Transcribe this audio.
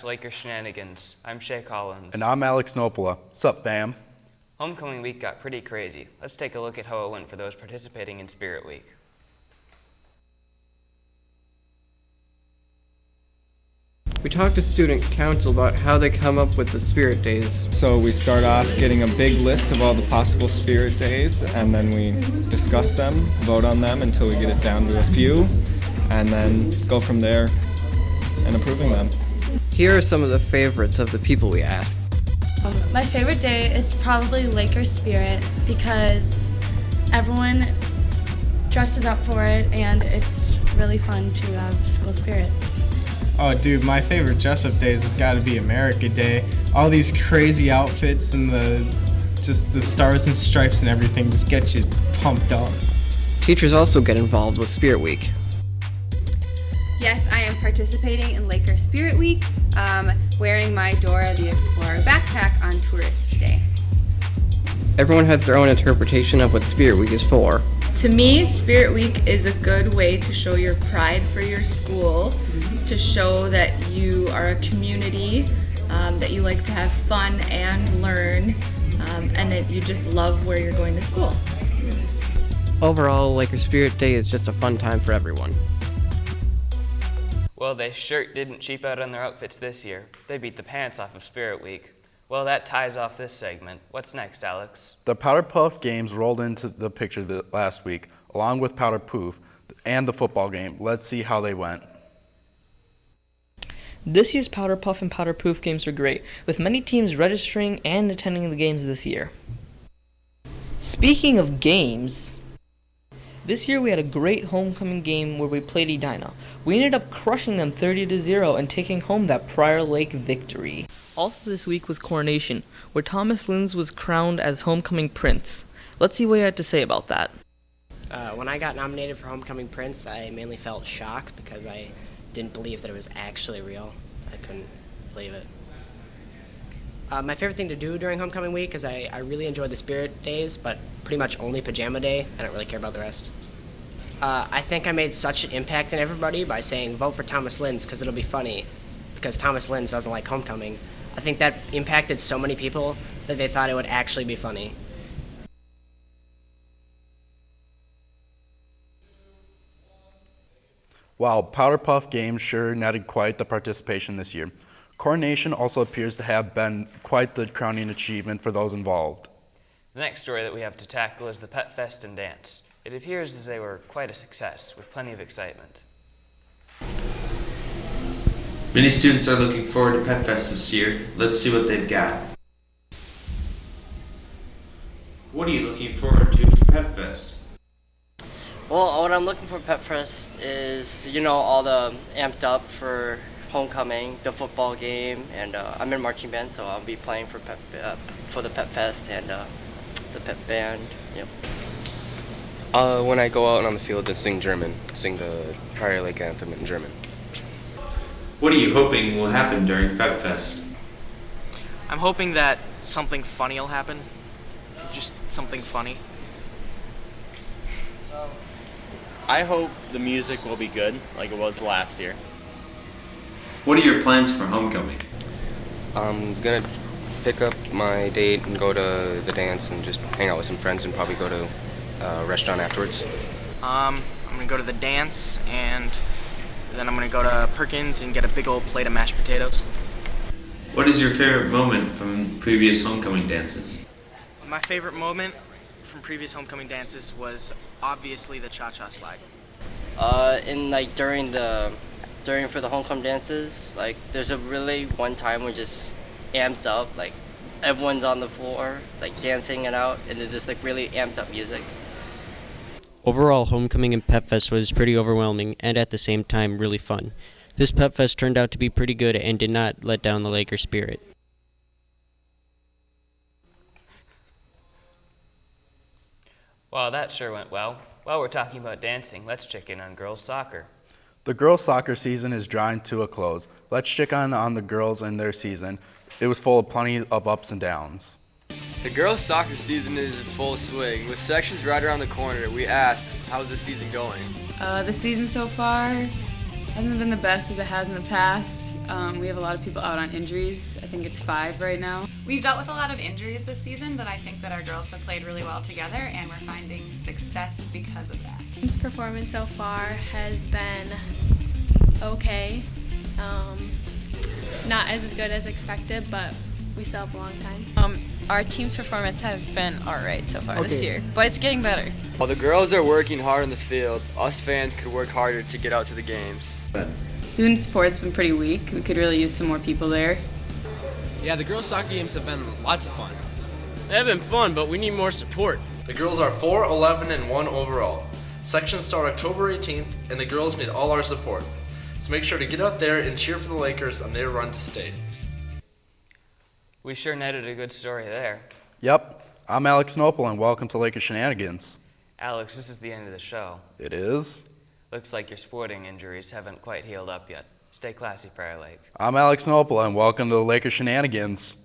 Lakers Shenanigans. I'm Shay Collins. And I'm Alex Nopola. Sup, fam? Homecoming week got pretty crazy. Let's take a look at how it went for those participating in Spirit Week. We talked to student council about how they come up with the Spirit Days. So we start off getting a big list of all the possible Spirit Days, and then we discuss them, vote on them until we get it down to a few, and then go from there and approving them. Here are some of the favorites of the people we asked. My favorite day is probably Lakers Spirit because everyone dresses up for it and it's really fun to have school spirit. Oh dude, my favorite dress-up days have got to be America Day. All these crazy outfits and the stars and stripes and everything just get you pumped up. Teachers also get involved with Spirit Week. Yes, I am participating in Lakers Spirit Week, wearing my Dora the Explorer backpack on Tourist Day. Everyone has their own interpretation of what Spirit Week is for. To me, Spirit Week is a good way to show your pride for your school, to show that you are a community, that you like to have fun and learn, and that you just love where you're going to school. Overall, Lakers Spirit Day is just a fun time for everyone. Well, they sure didn't cheap out on their outfits this year. They beat the pants off of Spirit Week. Well, that ties off this segment. What's next, Alex? The Powder Puff games rolled into the picture last week, along with Powder Poof and the football game. Let's see how they went. This year's Powder Puff and Powder Poof games were great, with many teams registering and attending the games this year. Speaking of games, this year we had a great homecoming game where we played Edina. We ended up crushing them 30-0 and taking home that Prior Lake victory. Also this week was Coronation, where Thomas Linz was crowned as homecoming prince. Let's see what he had to say about that. When I got nominated for homecoming prince, I mainly felt shock because I didn't believe that it was actually real. I couldn't believe it. My favorite thing to do during homecoming week is I really enjoy the Spirit Days, but pretty much only Pajama Day. I don't really care about the rest. I think I made such an impact on everybody by saying vote for Thomas Linz because it'll be funny, because Thomas Linz doesn't like homecoming. I think that impacted so many people that they thought it would actually be funny. Wow, Powder Puff games sure netted quite the participation this year. Coronation also appears to have been quite the crowning achievement for those involved. The next story that we have to tackle is the Pet Fest and Dance. It appears as they were quite a success, with plenty of excitement. Many students are looking forward to Pet Fest this year. Let's see what they've got. What are you looking forward to for Pet Fest? Well, what I'm looking for Pet Fest is, all the amped up for homecoming, the football game, and I'm in marching band, so I'll be playing for the Pet Fest and the pet band. Yep. When I go out on the field and sing the Prior Lake anthem in German. What are you hoping will happen during Pet Fest? I'm hoping that something funny will happen. Just something funny. I hope the music will be good, like it was last year. What are your plans for homecoming? I'm gonna pick up my date and go to the dance and just hang out with some friends and probably go to a restaurant afterwards. I'm gonna go to the dance and then I'm gonna go to Perkins and get a big old plate of mashed potatoes. What is your favorite moment from previous homecoming dances? My favorite moment from previous homecoming dances was obviously the cha-cha slide. During for the homecoming dances, there's a really one time we're just amped up, everyone's on the floor, dancing it out, and it's just really amped up music. Overall, homecoming and Pep Fest was pretty overwhelming and at the same time really fun. This Pep Fest turned out to be pretty good and did not let down the Lakers spirit. Well, that sure went well. While we're talking about dancing, let's check in on girls soccer. The girls' soccer season is drawing to a close. Let's check on the girls and their season. It was full of plenty of ups and downs. The girls' soccer season is in full swing. With sections right around the corner, we asked, how's the season going? The season so far hasn't been the best as it has in the past. We have a lot of people out on injuries. I think it's 5 right now. We've dealt with a lot of injuries this season, but I think that our girls have played really well together, and we're finding success because of that. Team's performance so far has been okay. Not as good as expected, but we still have a long time. Our team's performance has been alright so far this year, but it's getting better. While the girls are working hard in the field, us fans could work harder to get out to the games. Student support's been pretty weak. We could really use some more people there. Yeah, the girls' soccer games have been lots of fun. They have been fun, but we need more support. The girls are 4, 11, and 1 overall. Sections start October 18th, and the girls need all our support. So make sure to get out there and cheer for the Lakers on their run to state. We sure netted a good story there. Yep, I'm Alex Nopola, and welcome to Lakers Shenanigans. Alex, this is the end of the show. It is? Looks like your sporting injuries haven't quite healed up yet. Stay classy, Prior Lake. I'm Alex Nopola, and welcome to the Lakers Shenanigans.